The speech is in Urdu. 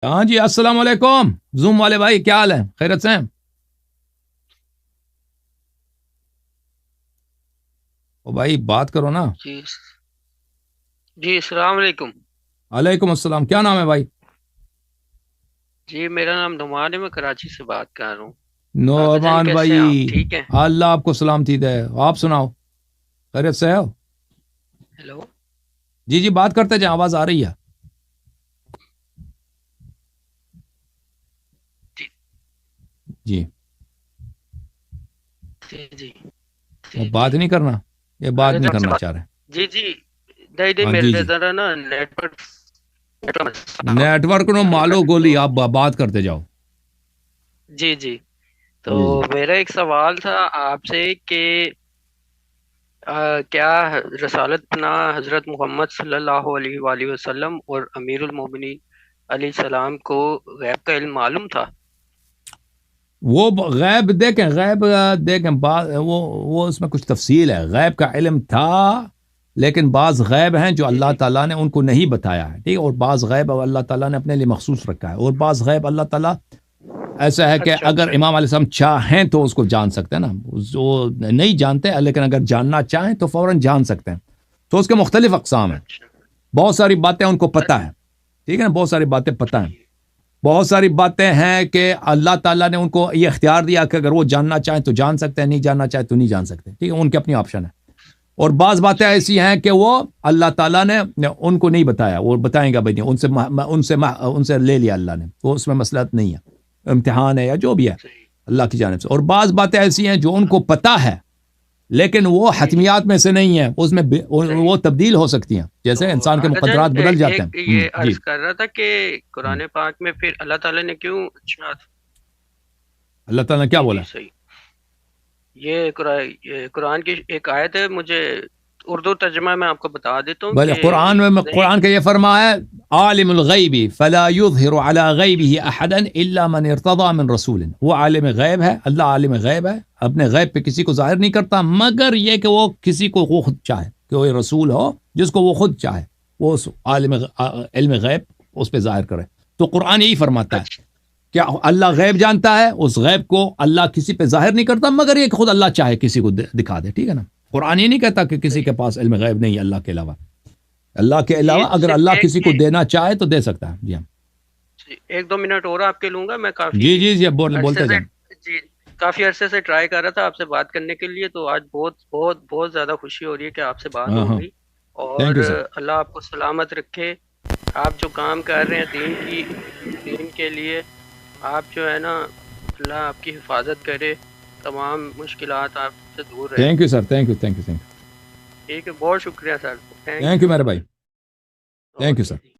ہاں جی، السلام علیکم زوم والے بھائی، کیا حال ہے؟ خیرت سے ہیں؟ او بھائی بات کرو نا۔ جی جی السلام علیکم۔ وعلیکم السلام، کیا نام ہے بھائی؟ جی میرا نام نعمان ہے، میں کراچی سے بات کر رہا ہوں۔ کاکا جان نعمان کیسے بھائی، ہیں آپ؟ ٹھیک ہیں؟ اللہ آپ کو سلامتی دے، آپ سناؤ، خیرت سے ہو؟ ہیلو۔ جی جی بات کرتے جائیں، آواز آ رہی ہے؟ جی جی، جی جی وہ جی جی بات نہیں کرنا، یہ بات کاکا نہیں جان سے کرنا بات، چاہ رہے۔ جی جی نہیں نہیں، ہاں جی میرے جی، ذرا نا نیٹ ورک نو مالو گولی، آپ بات کرتے جاؤ۔ جی جی تو جی جی، میرا ایک سوال تھا آپ سے کہ کیا رسالت پناہ حضرت محمد صلی اللہ علیہ وآلہ وسلم اور امیر المومنین علیہ السلام کو غیب کا علم معلوم تھا؟ وہ غیب دیکھیں، غیب دیکھیں، وہ اس میں کچھ تفصیل ہے۔ غیب کا علم تھا، لیکن بعض غیب ہیں جو جی اللہ جی تعالیٰ نے ان کو نہیں بتایا ہے، ٹھیک ہے، اور بعض غیب اللہ تعالیٰ نے اپنے لیے مخصوص رکھا ہے، اور بعض غیب اللہ تعالیٰ ایسا ہے کہ اچھا اگر اچھا امام علیہ السلام چاہیں تو اس کو جان سکتے ہیں نا، وہ نہیں جانتے لیکن اگر جاننا چاہیں تو فوراً جان سکتے ہیں۔ تو اس کے مختلف اقسام ہیں، اچھا بہت ساری باتیں ان کو پتہ ہے، ٹھیک ہے نا، بہت ساری باتیں پتہ ہیں، ٹھیک بہت ساری باتیں ہیں کہ اللہ تعالیٰ نے ان کو یہ اختیار دیا کہ اگر وہ جاننا چاہیں تو جان سکتے ہیں، نہیں جاننا چاہیں تو نہیں جان سکتے، ٹھیک ہے، ان کے اپنی آپشن ہے۔ اور بعض باتیں ٹھیک ایسی ہیں کہ وہ اللہ تعالیٰ نے ان کو نہیں بتایا، وہ بتائیں گا بھائی نہیں، ان سے لے لیا اللہ نے، وہ اس میں مسئلہ نہیں ہے، امتحان ہے یا جو بھی ہے صحیح۔ اللہ کی جانب سے۔ اور بعض باتیں ایسی ہیں جو ان کو پتہ ہے لیکن وہ جی جی حتمیات میں سے نہیں ہے، اس میں صحیح۔ وہ تبدیل ہو سکتی ہیں، تو جیسے انسان کے کاکا جان مقدرات بدل جاتے ایک ہیں۔ یہ جی عرض کر رہا تھا کہ قرآن پاک میں پھر اللہ تعالیٰ نے کیوں اچھا، اللہ تعالیٰ نے کیا جی بولا؟ جی صحیح، یہ قرآن کی ایک آیت ہے، مجھے اردو ترجمہ میں آپ کو بتا دیتا ہوں بھلے کہ قرآن میں نہیں۔ قرآن کا یہ فرمایا ہے، عالم الغیب فلا يظہر علی غیبہ احدا الا من ارتضى من رسول، وہ عالم غیب ہے، اللہ عالم غیب ہے، اپنے غیب پہ کسی کو ظاہر نہیں کرتا مگر یہ کہ وہ کسی کو وہ خود چاہے، کہ وہ رسول ہو جس کو وہ خود چاہے، وہ اس علم غیب اس پہ ظاہر کرے۔ تو قرآن یہی فرماتا ہے اچھا کہ اللہ غیب اچھا جانتا ہے، اس غیب کو اللہ کسی پہ ظاہر نہیں کرتا مگر یہ کہ خود اللہ چاہے کسی کو دکھا دے، ٹھیک ہے نا۔ قرآن یہ نہیں کہتا کہ کسی صحیح۔ کے پاس علم غیب نہیں ہے اللہ کے علاوہ، اللہ کے یہ علاوہ اگر صرف اللہ ایک کسی کو دینا چاہے تو دے سکتا ہے۔ جی ہاں، ایک دو منٹ اور آپ کے لوں گا، میں کافی جی جی جی، عرصے بولتے سے، جائیں۔ جی کافی عرصے سے ٹرائی کر رہا تھا آپ سے بات کرنے کے لیے، تو آج بہت بہت بہت زیادہ خوشی ہو رہی ہے کہ آپ سے بات ہاں ہو ہاں، گئی۔ تھینک اور یو سر۔ اللہ آپ کو سلامت رکھے، آپ جو کام کر رہے ہیں دین کے لیے، آپ جو ہے نا، اللہ آپ کی حفاظت کرے، تمام مشکلات آپ سے دور رہیں۔ Thank you sir, thank you thank you thank you, ٹھیک ہے، بہت شکریہ sir, thank thank you you. میرے بھائی، thank you okay sir. G.